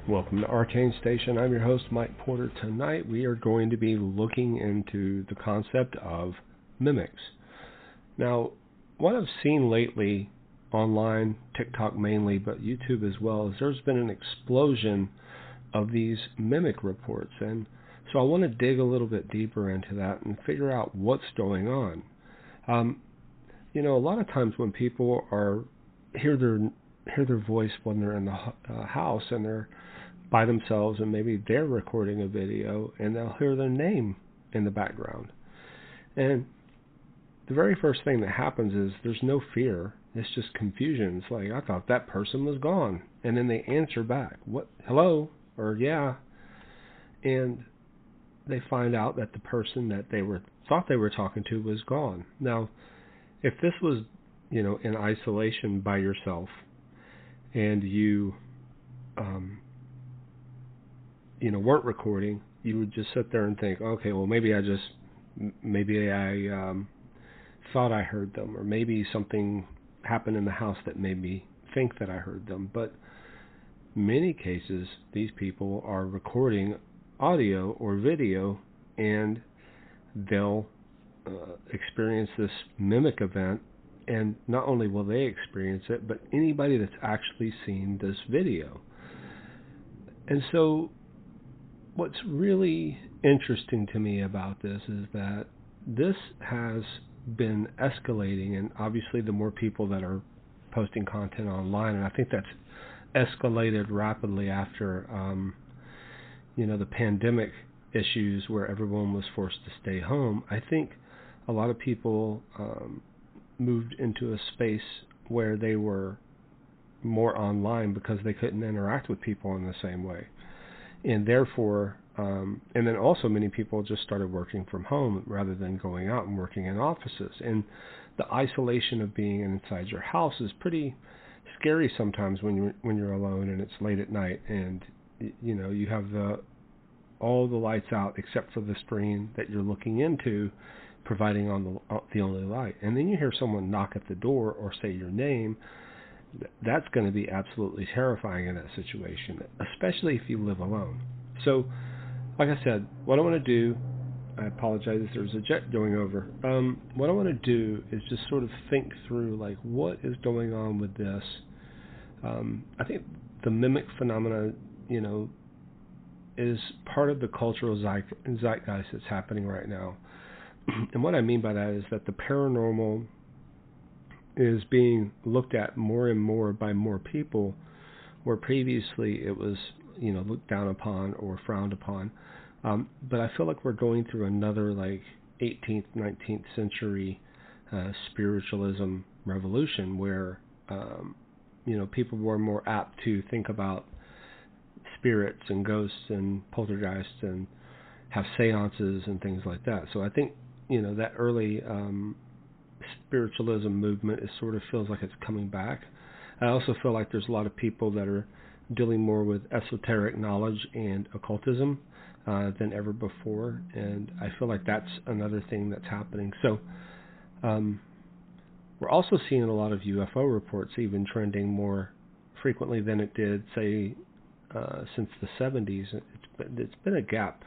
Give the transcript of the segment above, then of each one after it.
Welcome to Arcane Station. I'm your host, Mike Porter. Tonight we are going to be looking into the concept of mimics. Now, what I've seen lately online, TikTok mainly, but YouTube as well, is there's been an explosion of these mimic reports. And so I want to dig a little bit deeper into that and figure out what's going on. A lot of times when people hear their voice when they're in the house and they're by themselves, and maybe they're recording a video and they'll hear their name in the background. And the very first thing that happens is there's no fear. It's just confusion. It's like, I thought that person was gone. And then they answer back, what, hello, or yeah. And they find out that the person that thought they were talking to was gone. Now, if this was, in isolation by yourself, and you weren't recording, you would just sit there and think, okay, well, maybe I thought I heard them, or maybe something happened in the house that made me think that I heard them. But in many cases, these people are recording audio or video, and they'll experience this mimic event, and not only will they experience it, but anybody that's actually seen this video. And so what's really interesting to me about this is that this has been escalating, and obviously the more people that are posting content online, and I think that's escalated rapidly after the pandemic issues where everyone was forced to stay home. I think a lot of people moved into a space where they were more online because they couldn't interact with people in the same way. And therefore, and then also many people just started working from home rather than going out and working in offices. And the isolation of being inside your house is pretty scary sometimes when you're alone and it's late at night, and you have all the lights out except for the screen that you're looking into, providing on the only light. And then you hear someone knock at the door or say your name. That's going to be absolutely terrifying in that situation, especially if you live alone. So, like I said, what I want to do, I apologize if there's a jet going over. What I want to do is just sort of think through, like, what is going on with this. I think the mimic phenomena, is part of the cultural zeitgeist that's happening right now. And what I mean by that is that the paranormal is being looked at more and more by more people, where previously it was, looked down upon or frowned upon. But I feel like we're going through another 18th, 19th century spiritualism revolution where, people were more apt to think about spirits and ghosts and poltergeists and have seances and things like that. So I think, that early spiritualism movement sort of feels like it's coming back. I also feel like there's a lot of people that are dealing more with esoteric knowledge and occultism than ever before, and I feel like that's another thing that's happening. So we're also seeing a lot of UFO reports even trending more frequently than it did, say, since the 70s. It's been a gap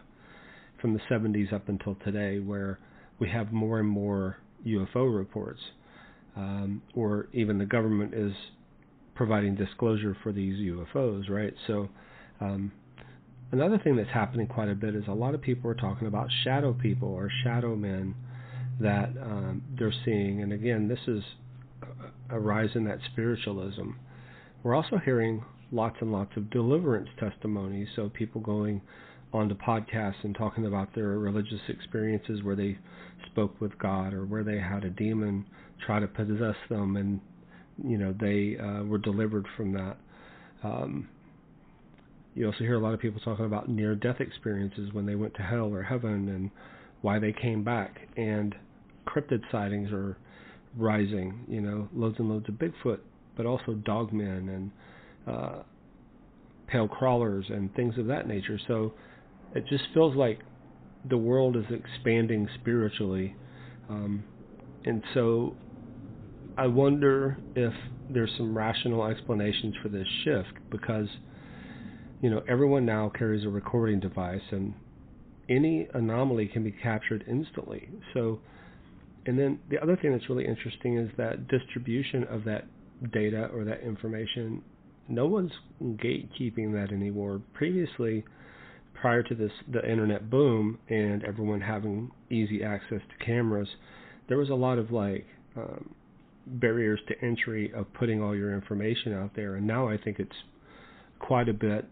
from the 70s up until today where we have more and more UFO reports, or even the government is providing disclosure for these UFOs, right? So another thing that's happening quite a bit is a lot of people are talking about shadow people or shadow men that they're seeing. And again, this is a rise in that spiritualism. We're also hearing lots and lots of deliverance testimonies, so people going onto podcasts and talking about their religious experiences where they spoke with God or where they had a demon try to possess them, and they were delivered from that. You also hear a lot of people talking about near-death experiences when they went to hell or heaven and why they came back. And cryptid sightings are rising, loads and loads of Bigfoot, but also dogmen and pale crawlers and things of that nature. So it just feels like the world is expanding spiritually. And so I wonder if there's some rational explanations for this shift, because everyone now carries a recording device, and any anomaly can be captured instantly. So, and then the other thing that's really interesting is that distribution of that data or that information. No one's gatekeeping that anymore. Previously, prior to the internet boom and everyone having easy access to cameras, there was a lot of barriers to entry of putting all your information out there. And now I think it's quite a bit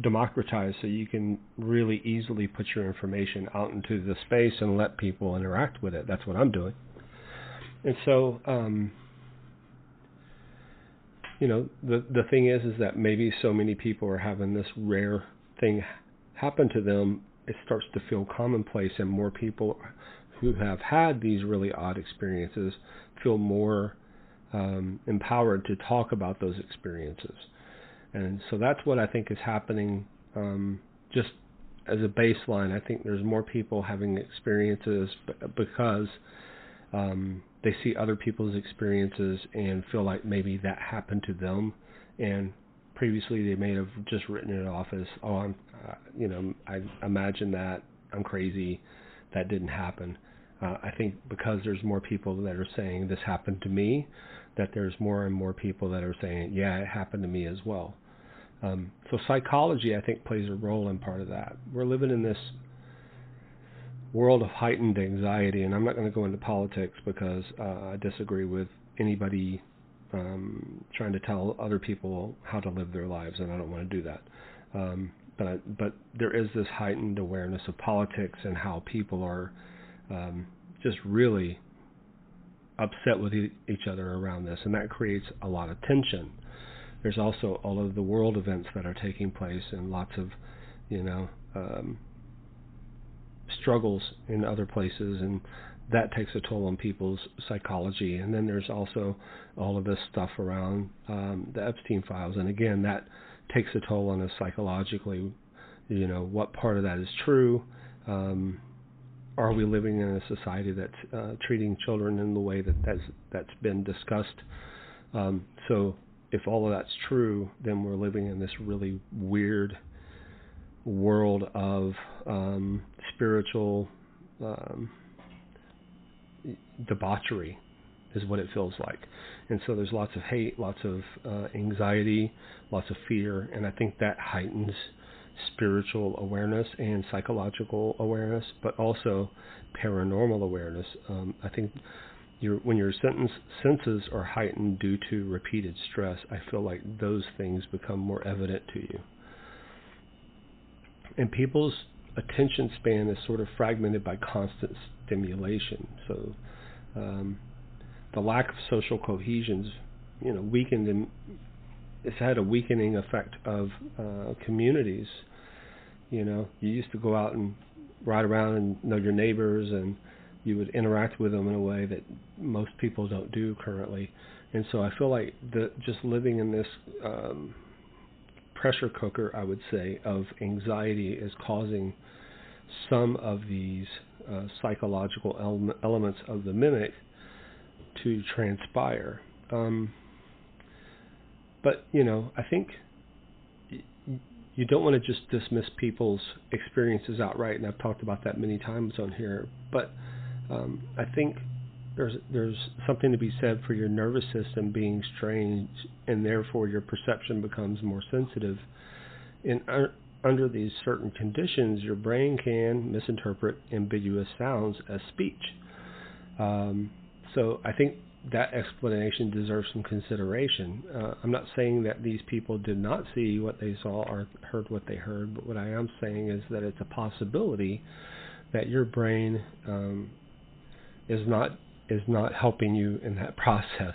democratized, so you can really easily put your information out into the space and let people interact with it. That's what I'm doing. And so, the thing is that maybe so many people are having this rare thing happen to them, it starts to feel commonplace, and more people who have had these really odd experiences feel more empowered to talk about those experiences. And so that's what I think is happening. Just as a baseline, I think there's more people having experiences because they see other people's experiences and feel like maybe that happened to them. And previously they may have just written it off as, I imagine that, I'm crazy, that didn't happen. I think because there's more people that are saying this happened to me, that there's more and more people that are saying, yeah, it happened to me as well. So psychology, I think, plays a role in part of that. We're living in this world of heightened anxiety, and I'm not going to go into politics because I disagree with anybody trying to tell other people how to live their lives, and I don't want to do that. But there is this heightened awareness of politics and how people are just really upset with each other around this, and that creates a lot of tension. There's also all of the world events that are taking place and lots of, struggles in other places, and that takes a toll on people's psychology. And then there's also all of this stuff around the Epstein files, and again, that takes a toll on us psychologically. What part of that is true? Are we living in a society that's treating children in the way that's been discussed? So if all of that's true, then we're living in this really weird world of spiritual debauchery is what it feels like. And so there's lots of hate, lots of anxiety, lots of fear, and I think that heightens spiritual awareness and psychological awareness, but also paranormal awareness. I think when your senses are heightened due to repeated stress, I feel like those things become more evident to you. And people's attention span is sort of fragmented by constant stimulation. So the lack of social cohesion's, weakened, and it's had a weakening effect of communities. You used to go out and ride around and know your neighbors, and you would interact with them in a way that most people don't do currently. And so I feel like just living in this pressure cooker, I would say, of anxiety is causing some of these psychological elements of the mimic to transpire. But, I think you don't want to just dismiss people's experiences outright, and I've talked about that many times on here, but I think there's something to be said for your nervous system being strange, and therefore your perception becomes more sensitive. Under these certain conditions, your brain can misinterpret ambiguous sounds as speech. So I think that explanation deserves some consideration. I'm not saying that these people did not see what they saw or heard what they heard, but what I am saying is that it's a possibility that your brain is not helping you in that process.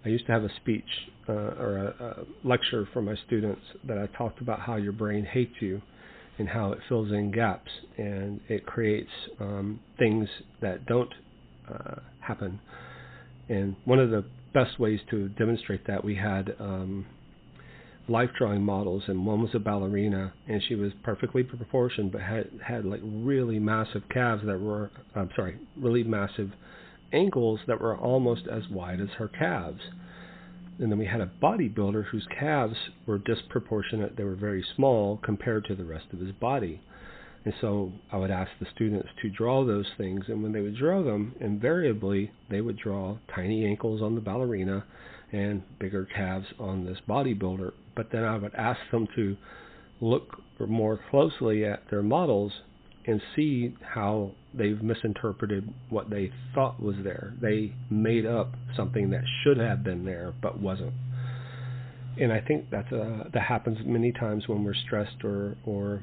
I used to have a speech or a lecture for my students that I talked about how your brain hates you and how it fills in gaps and it creates things that don't happen. And one of the best ways to demonstrate that, we had life drawing models, and one was a ballerina, and she was perfectly proportioned, but had like really massive calves that were, really massive ankles that were almost as wide as her calves. And then we had a bodybuilder whose calves were disproportionate. They were very small compared to the rest of his body. And so I would ask the students to draw those things, and when they would draw them, invariably they would draw tiny ankles on the ballerina and bigger calves on this bodybuilder. But then I would ask them to look more closely at their models and see how they've misinterpreted what they thought was there. They made up something that should have been there but wasn't. And I think that happens many times when we're stressed or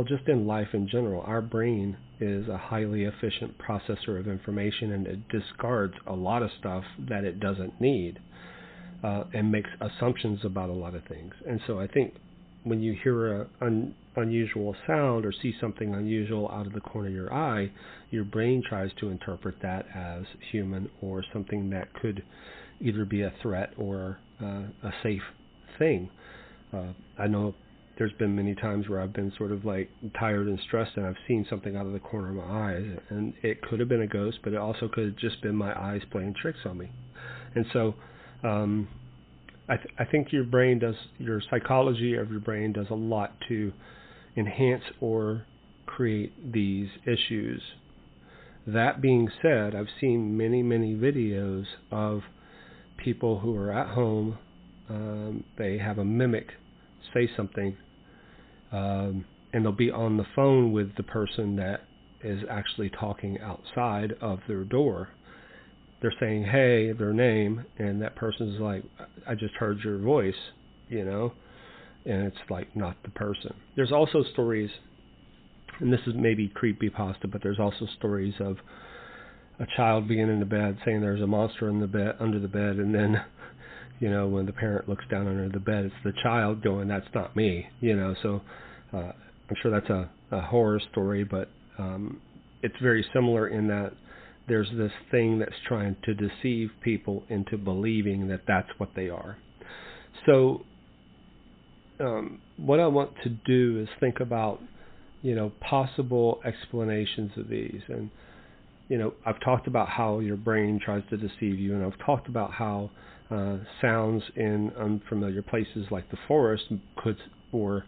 just in life in general. Our brain is a highly efficient processor of information, and it discards a lot of stuff that it doesn't need, and makes assumptions about a lot of things. And so I think when you hear an unusual sound or see something unusual out of the corner of your eye, your brain tries to interpret that as human or something that could either be a threat or a safe thing. I know there's been many times where I've been sort of like tired and stressed, and I've seen something out of the corner of my eyes, and it could have been a ghost, but it also could have just been my eyes playing tricks on me. And so I think your psychology of your brain does a lot to enhance or create these issues. That being said, I've seen many, many videos of people who are at home. They have a mimic say something, and they'll be on the phone with the person that is actually talking outside of their door. They're saying, hey, their name, and that person's like, I just heard your voice, and it's like not the person. There's also stories, and this is maybe creepypasta, but there's also stories of a child being in the bed saying there's a monster in the bed, under the bed, and then when the parent looks down under the bed, it's the child going, that's not me, so I'm sure that's a horror story, but it's very similar in that there's this thing that's trying to deceive people into believing that that's what they are. So what I want to do is think about, possible explanations of these. And, I've talked about how your brain tries to deceive you, and I've talked about how sounds in unfamiliar places like the forest or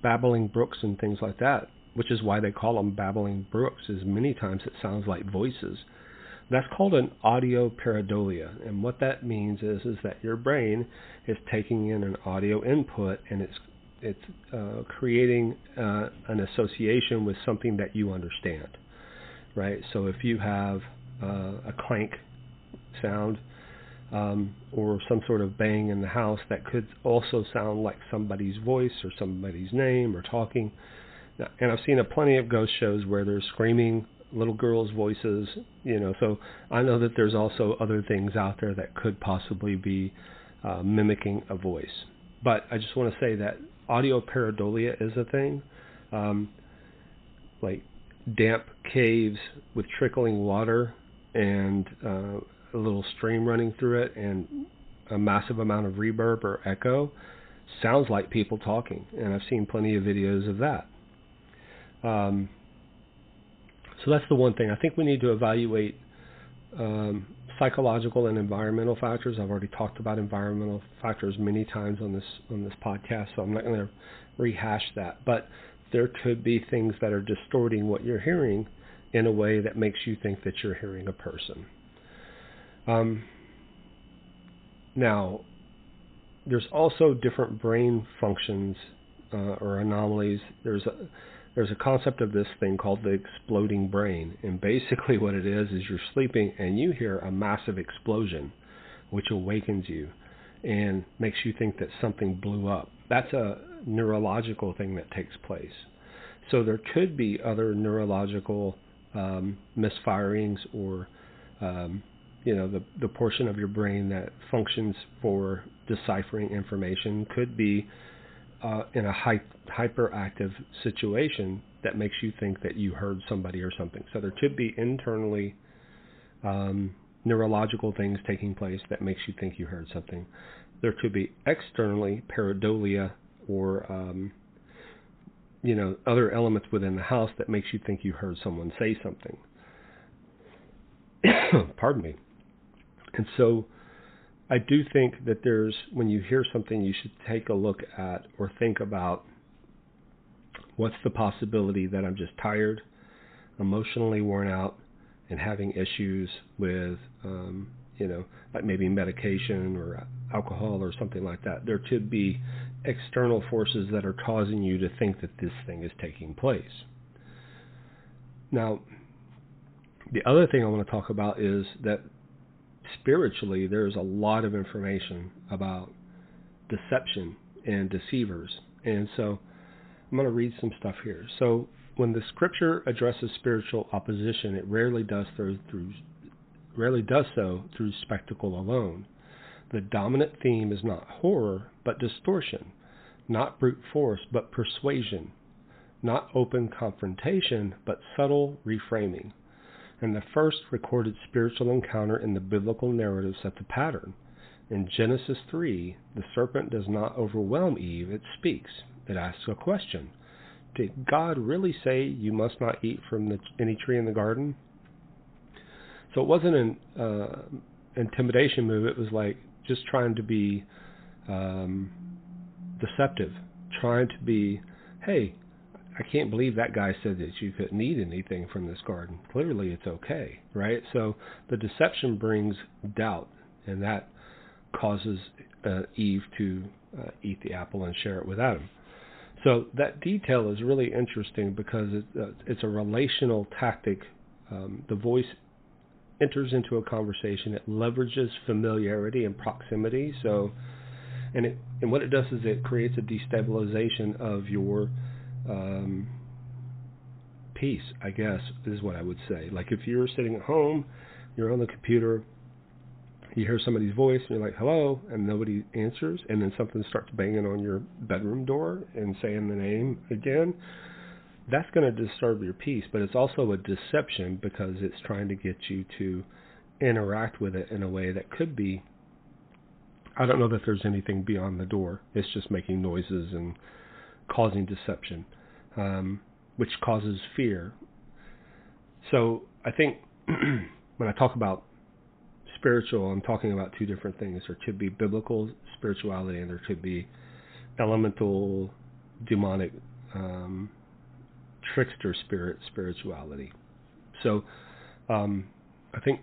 babbling brooks and things like that, which is why they call them babbling brooks, is many times it sounds like voices. That's called an audio pareidolia, and what that means is that your brain is taking in an audio input, and it's creating an association with something that you understand, right? So if you have a clank sound or some sort of bang in the house, that could also sound like somebody's voice or somebody's name or talking. And I've seen plenty of ghost shows where they're screaming little girls' voices, so I know that there's also other things out there that could possibly be mimicking a voice. But I just want to say that audio pareidolia is a thing, like damp caves with trickling water and a little stream running through it and a massive amount of reverb or echo sounds like people talking, and I've seen plenty of videos of that. So that's the one thing. I think we need to evaluate psychological and environmental factors. I've already talked about environmental factors many times on this podcast, so I'm not going to rehash that. But there could be things that are distorting what you're hearing in a way that makes you think that you're hearing a person. Now, there's also different brain functions or anomalies. There's a concept of this thing called the exploding brain, and basically what it is you're sleeping and you hear a massive explosion, which awakens you and makes you think that something blew up. That's a neurological thing that takes place. So there could be other neurological misfirings, or the portion of your brain that functions for deciphering information could be in a hyperactive situation that makes you think that you heard somebody or something. So there could be internally neurological things taking place that makes you think you heard something. There could be externally pareidolia or other elements within the house that makes you think you heard someone say something. Pardon me. And so I do think that when you hear something, you should take a look at or think about what's the possibility that I'm just tired, emotionally worn out, and having issues with, like maybe medication or alcohol or something like that. There could be external forces that are causing you to think that this thing is taking place. Now, the other thing I want to talk about is that spiritually, there's a lot of information about deception and deceivers. And so I'm going to read some stuff here. So when the scripture addresses spiritual opposition, it rarely does so through spectacle alone. The dominant theme is not horror, but distortion, not brute force, but persuasion, not open confrontation, but subtle reframing. And the first recorded spiritual encounter in the biblical narrative sets a pattern. In Genesis 3, the serpent does not overwhelm Eve, it speaks. It asks a question. Did God really say you must not eat from any tree in the garden? So it wasn't an intimidation move. It was like just trying to be deceptive, trying to be, hey, I can't believe that guy said that you couldn't eat anything from this garden. Clearly it's okay, right? So the deception brings doubt, and that causes Eve to eat the apple and share it with Adam. So that detail is really interesting because it's a relational tactic. The voice enters into a conversation. It leverages familiarity and proximity. So, and what it does is it creates a destabilization of your peace, I guess, is what I would say. Like if you're sitting at home, you're on the computer, you hear somebody's voice, and you're like, hello, and nobody answers, and then something starts banging on your bedroom door and saying the name again, that's going to disturb your peace, but it's also a deception because it's trying to get you to interact with it in a way that could be, I don't know that there's anything beyond the door. It's just making noises and causing deception, which causes fear. So I think when I talk about spiritual, I'm talking about two different things. There could be biblical spirituality, and there could be elemental, demonic, trickster spirituality. So I think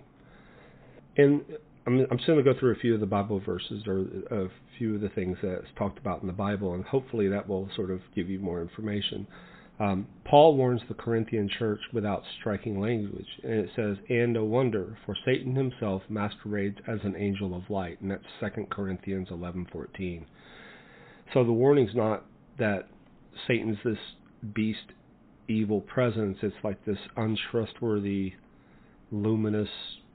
I'm just going to go through a few of the Bible verses or a few of the things that's talked about in the Bible, and hopefully that will sort of give you more information. Paul warns the Corinthian church without striking language, and it says, and no wonder, for Satan himself masquerades as an angel of light, and that's 2 Corinthians 11:14. So the warning's not that Satan's this beast, evil presence. It's like this untrustworthy, luminous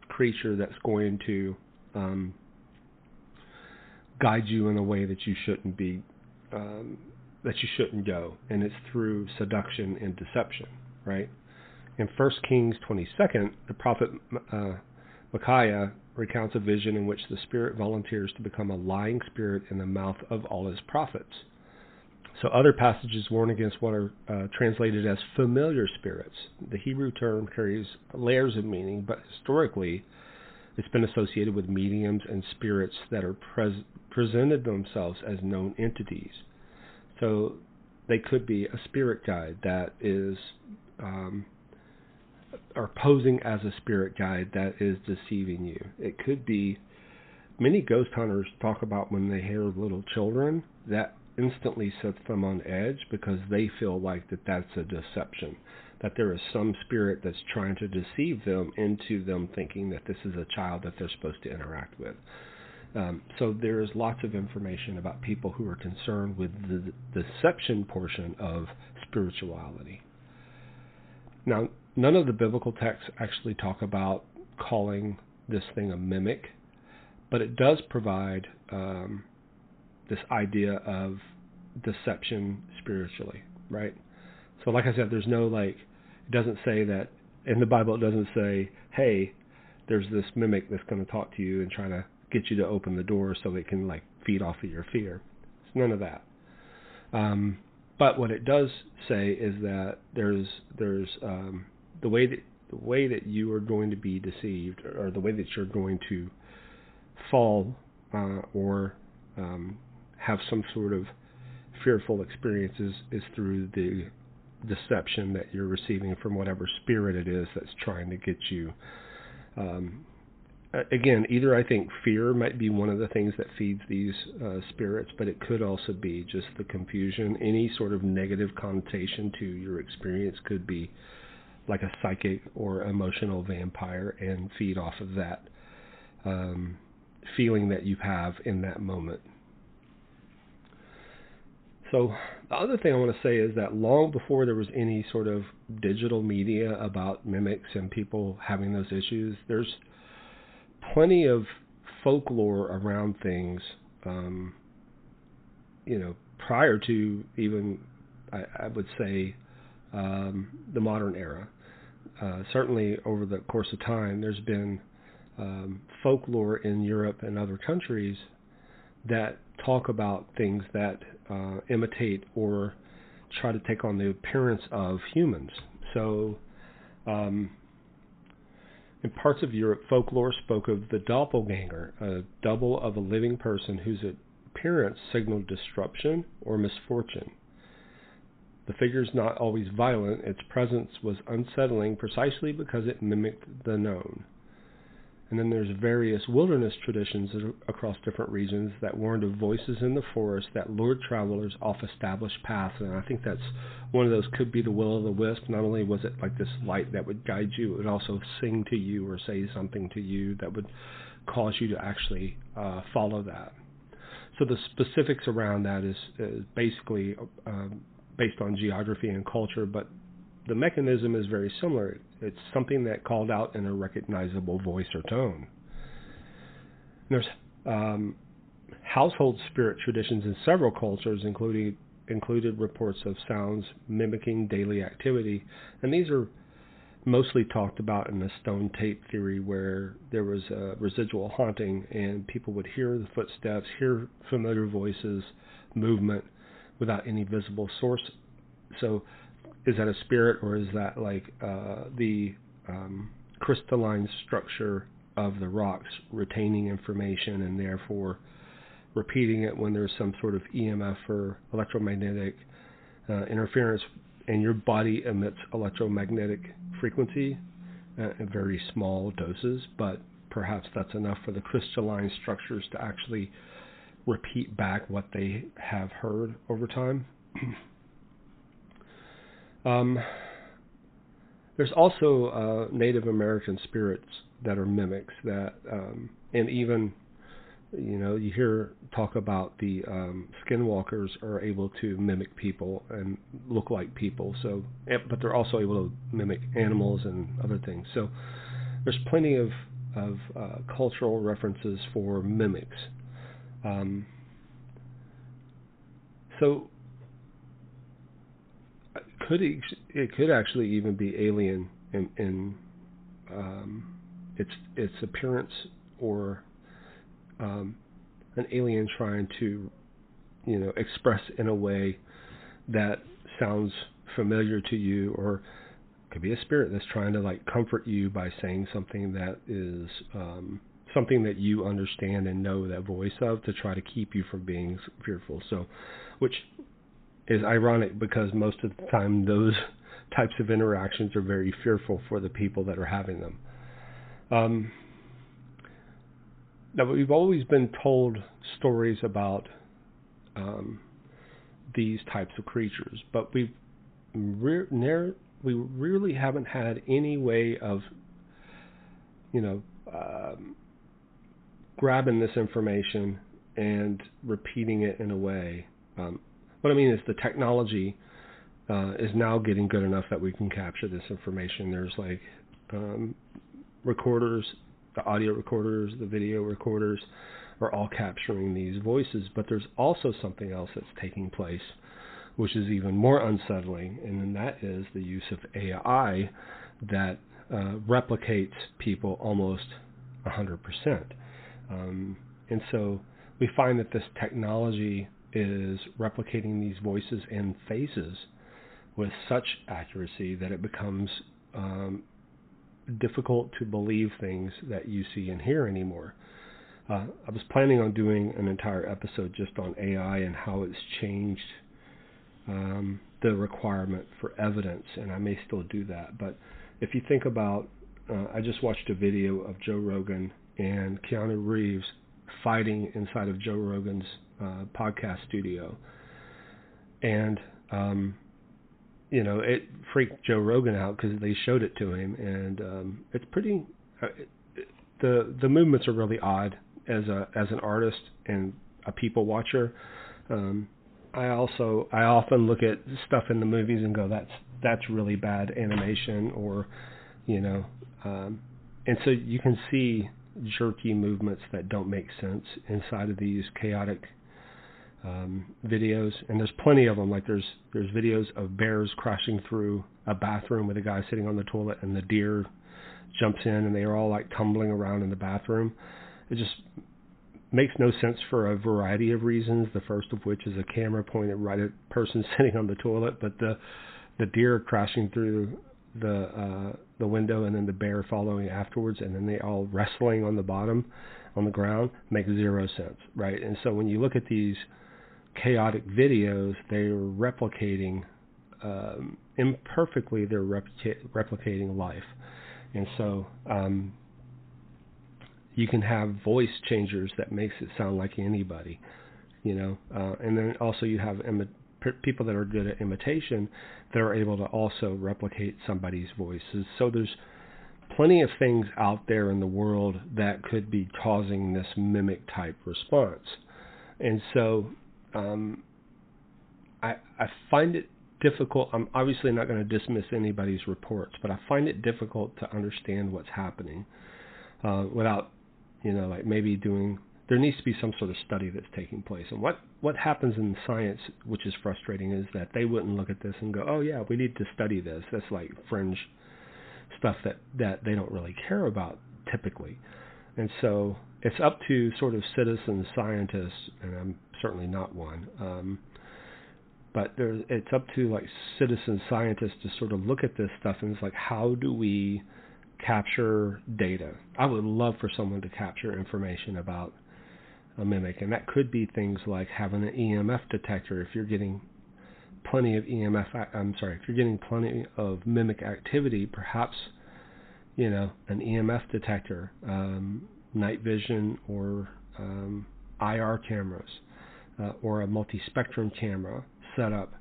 creature that's going to guide you in a way that you shouldn't be, that you shouldn't go, and it's through seduction and deception, right? In 1 Kings 22nd, the prophet Micaiah recounts a vision in which the spirit volunteers to become a lying spirit in the mouth of all his prophets. So other passages warn against what are translated as familiar spirits. The Hebrew term carries layers of meaning, but historically it's been associated with mediums and spirits that are presented themselves as known entities. So they could be a spirit guide that is, or posing as a spirit guide that is deceiving you. It could be, many ghost hunters talk about when they hear little children, that instantly sets them on edge because they feel like that's a deception, that there is some spirit that's trying to deceive them into them thinking that this is a child that they're supposed to interact with. So there is lots of information about people who are concerned with the deception portion of spirituality. Now, none of the biblical texts actually talk about calling this thing a mimic, but it does provide this idea of deception spiritually, right? So like I said, there's no it doesn't say that, in the Bible it doesn't say, hey, there's this mimic that's going to talk to you and try to get you to open the door so it can feed off of your fear. It's none of that. But what it does say is that there's the way that you are going to be deceived, or the way that you're going to fall or have some sort of fearful experiences is through the deception that you're receiving from whatever spirit it is that's trying to get you. Again, either I think fear might be one of the things that feeds these spirits, but it could also be just the confusion. Any sort of negative connotation to your experience could be like a psychic or emotional vampire and feed off of that feeling that you have in that moment. So the other thing I want to say is that long before there was any sort of digital media about mimics and people having those issues, there's plenty of folklore around things, prior to even, I would say, the modern era. Certainly over the course of time, there's been folklore in Europe and other countries that talk about things that imitate or try to take on the appearance of humans. So in parts of Europe, folklore spoke of the doppelganger, a double of a living person whose appearance signaled disruption or misfortune. The figure's not always violent. Its presence was unsettling precisely because it mimicked the known. And then there's various wilderness traditions across different regions that warned of voices in the forest that lured travelers off established paths. And I think that's one of those, could be the will-o'-the-wisp. Not only was it like this light that would guide you, it would also sing to you or say something to you that would cause you to actually follow that. So the specifics around that is basically based on geography and culture, but the mechanism is very similar. It's something that called out in a recognizable voice or tone. There's household spirit traditions in several cultures, included reports of sounds mimicking daily activity, and these are mostly talked about in the stone tape theory, where there was a residual haunting and people would hear the footsteps, hear familiar voices, movement without any visible source. So is that a spirit, or is that like the crystalline structure of the rocks retaining information and therefore repeating it when there's some sort of EMF or electromagnetic interference, and your body emits electromagnetic frequency in very small doses, but perhaps that's enough for the crystalline structures to actually repeat back what they have heard over time. There's also Native American spirits that are mimics that, and even, you hear talk about the skinwalkers are able to mimic people and look like people. So, but they're also able to mimic animals and other things. So there's plenty of cultural references for mimics. So it could actually even be alien in its appearance, or an alien trying to express in a way that sounds familiar to you, or it could be a spirit that's trying to like comfort you by saying something that is something that you understand and know that voice of, to try to keep you from being fearful. So, which is ironic because most of the time those types of interactions are very fearful for the people that are having them. Now, we've always been told stories about these types of creatures, but we really haven't had any way of grabbing this information and repeating it in a way. What I mean is the technology is now getting good enough that we can capture this information. There's like recorders, the audio recorders, the video recorders are all capturing these voices, but there's also something else that's taking place, which is even more unsettling, and then that is the use of AI that replicates people almost 100%. And so we find that this technology is replicating these voices and faces with such accuracy that it becomes difficult to believe things that you see and hear anymore. I was planning on doing an entire episode just on AI and how it's changed the requirement for evidence, and I may still do that. But if you think about, I just watched a video of Joe Rogan and Keanu Reeves fighting inside of Joe Rogan's podcast studio, and it freaked Joe Rogan out because they showed it to him, and it's pretty. The movements are really odd as an artist and a people watcher. I often look at stuff in the movies and go, that's really bad animation, or and so you can see jerky movements that don't make sense inside of these chaotic videos, and there's plenty of them. Like there's videos of bears crashing through a bathroom with a guy sitting on the toilet, and the deer jumps in, and they are all like tumbling around in the bathroom. It just makes no sense for a variety of reasons. The first of which is a camera pointed right at a person sitting on the toilet, but the deer crashing through the window, and then the bear following afterwards, and then they all wrestling on the bottom on the ground makes zero sense, right? And so when you look at these chaotic videos, they're replicating imperfectly, they're replicating life. And so you can have voice changers that makes it sound like anybody, and then also you have people that are good at imitation that are able to also replicate somebody's voices. So there's plenty of things out there in the world that could be causing this mimic type response. And so I find it difficult. I'm obviously not going to dismiss anybody's reports, but I find it difficult to understand what's happening without, like maybe there needs to be some sort of study that's taking place. And what happens in science, which is frustrating, is that they wouldn't look at this and go, oh yeah, we need to study this. That's like fringe stuff that they don't really care about typically. And so it's up to sort of citizen scientists, and I'm certainly not one, but it's up to like citizen scientists to sort of look at this stuff, and it's like, how do we capture data? I would love for someone to capture information about a mimic, and that could be things like having an EMF detector. If you're getting plenty of if you're getting plenty of mimic activity, perhaps an EMF detector, night vision, or IR cameras, or a multi-spectrum camera set up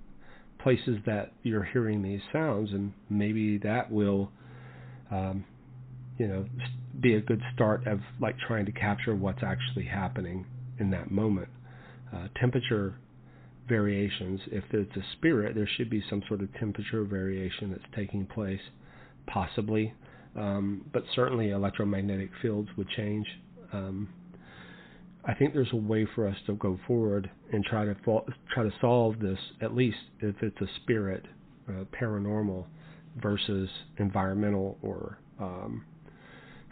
places that you're hearing these sounds, and maybe that will be a good start of like trying to capture what's actually happening in that moment. Temperature variations, if it's a spirit, there should be some sort of temperature variation that's taking place, possibly, but certainly electromagnetic fields would change. I think there's a way for us to go forward and try to solve this, at least if it's a spirit, paranormal versus environmental, or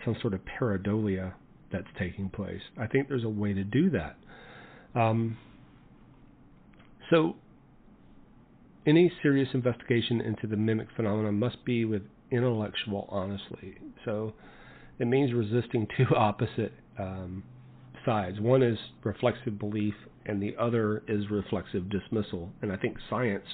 some sort of pareidolia that's taking place. I think there's a way to do that. So any serious investigation into the mimic phenomenon must be with intellectual honesty. So it means resisting two opposite sides. One is reflexive belief, and the other is reflexive dismissal. And I think science,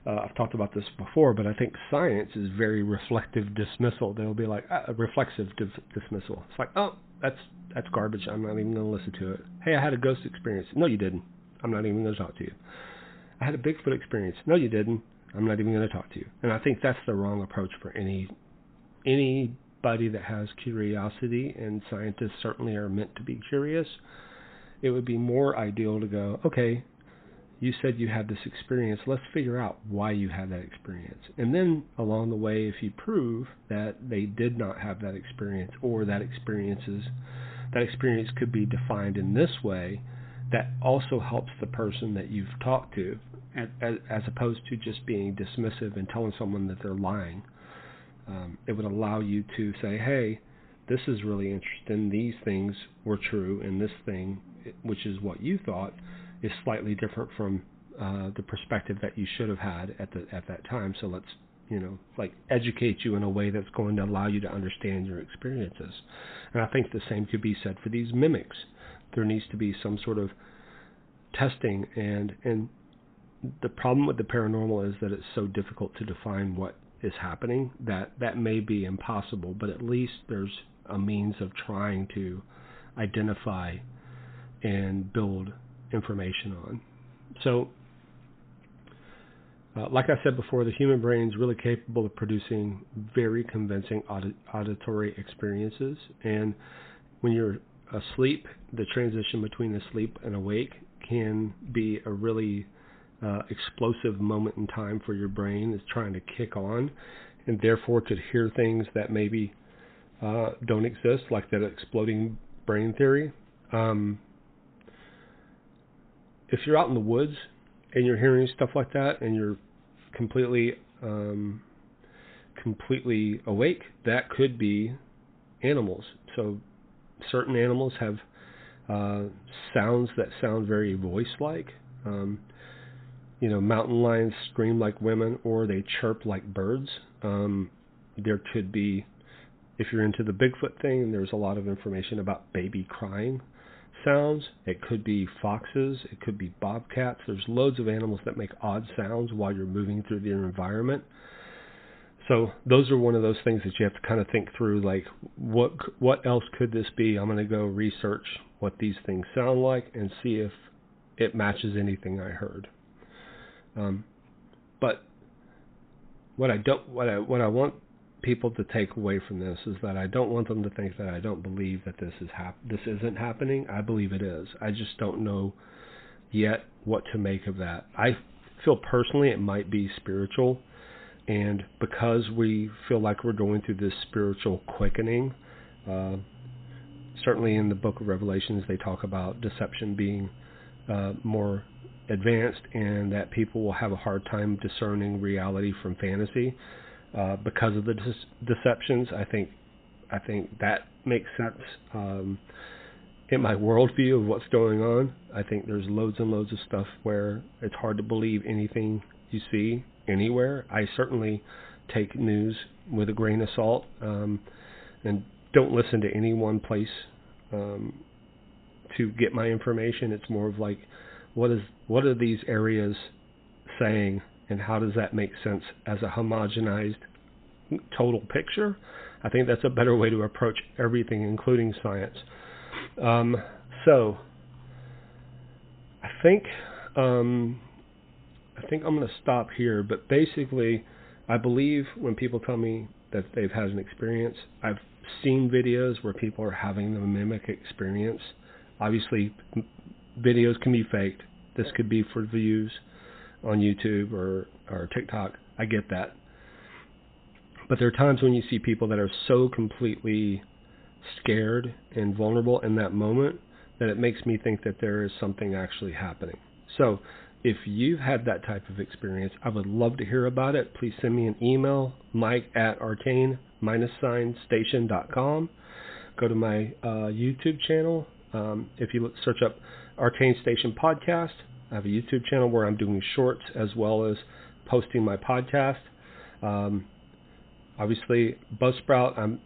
I've talked about this before, but I think science is very reflective dismissal. They'll be like, reflexive dismissal. It's like, oh, that's garbage. I'm not even going to listen to it. Hey, I had a ghost experience. No, you didn't. I'm not even going to talk to you. I had a Bigfoot experience. No, you didn't. I'm not even going to talk to you. And I think that's the wrong approach for anybody that has curiosity, and scientists certainly are meant to be curious. It would be more ideal to go, okay, you said you had this experience. Let's figure out why you had that experience. And then along the way, if you prove that they did not have that experience, or that experience could be defined in this way, that also helps the person that you've talked to, as opposed to just being dismissive and telling someone that they're lying. It would allow you to say, hey, this is really interesting. These things were true, and this thing, which is what you thought, is slightly different from the perspective that you should have had at that time. So let's like educate you in a way that's going to allow you to understand your experiences. And I think the same could be said for these mimics. There needs to be some sort of testing, and the problem with the paranormal is that it's so difficult to define what is happening that may be impossible, but at least there's a means of trying to identify and build information on. So, like I said before, the human brain is really capable of producing very convincing auditory experiences. And when you're asleep, the transition between asleep and awake can be a really explosive moment in time for your brain. It's trying to kick on, and therefore could hear things that maybe don't exist, like that exploding brain theory. If you're out in the woods and you're hearing stuff like that, and you're completely awake, that could be animals. So certain animals have sounds that sound very voice-like. Mountain lions scream like women, or they chirp like birds. There could be, if you're into the Bigfoot thing, there's a lot of information about baby crying sounds. It could be foxes. It could be bobcats. There's loads of animals that make odd sounds while you're moving through their environment. So those are one of those things that you have to kind of think through, like, what else could this be? I'm going to go research what these things sound like and see if it matches anything I heard. But what I want people to take away from this is that I don't want them to think that I don't believe that this isn't happening. I believe it is. I just don't know yet what to make of that. I feel personally it might be spiritual, and because we feel like we're going through this spiritual quickening, certainly in the book of Revelations they talk about deception being more advanced, and that people will have a hard time discerning reality from fantasy because of the deceptions. I think that makes sense in my worldview of what's going on. I think there's loads and loads of stuff where it's hard to believe anything you see anywhere. I certainly take news with a grain of salt, and don't listen to any one place to get my information. It's more of like, what are these areas saying, and how does that make sense as a homogenized total picture? I think that's a better way to approach everything, including science. So I think I'm going to stop here. But basically, I believe when people tell me that they've had an experience, I've seen videos where people are having the mimic experience. Obviously, videos can be faked. This could be for views on YouTube or TikTok. I get that. But there are times when you see people that are so completely scared and vulnerable in that moment that it makes me think that there is something actually happening. So if you've had that type of experience, I would love to hear about it. Please send me an email, mike@arcane-station.com. Go to my YouTube channel. If you search up Arcane Station Podcast, I have a YouTube channel where I'm doing shorts as well as posting my podcast. Obviously, Buzzsprout, I'm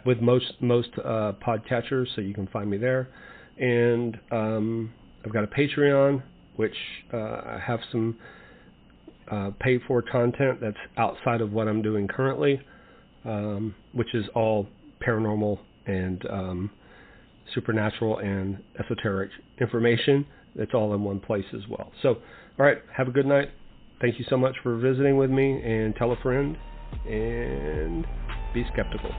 with most podcatchers, so you can find me there. And I've got a Patreon, which I have some paid-for content that's outside of what I'm doing currently, which is all paranormal and supernatural and esoteric information. It's all in one place as well. So, all right, have a good night. Thank you so much for visiting with me, and tell a friend, and be skeptical.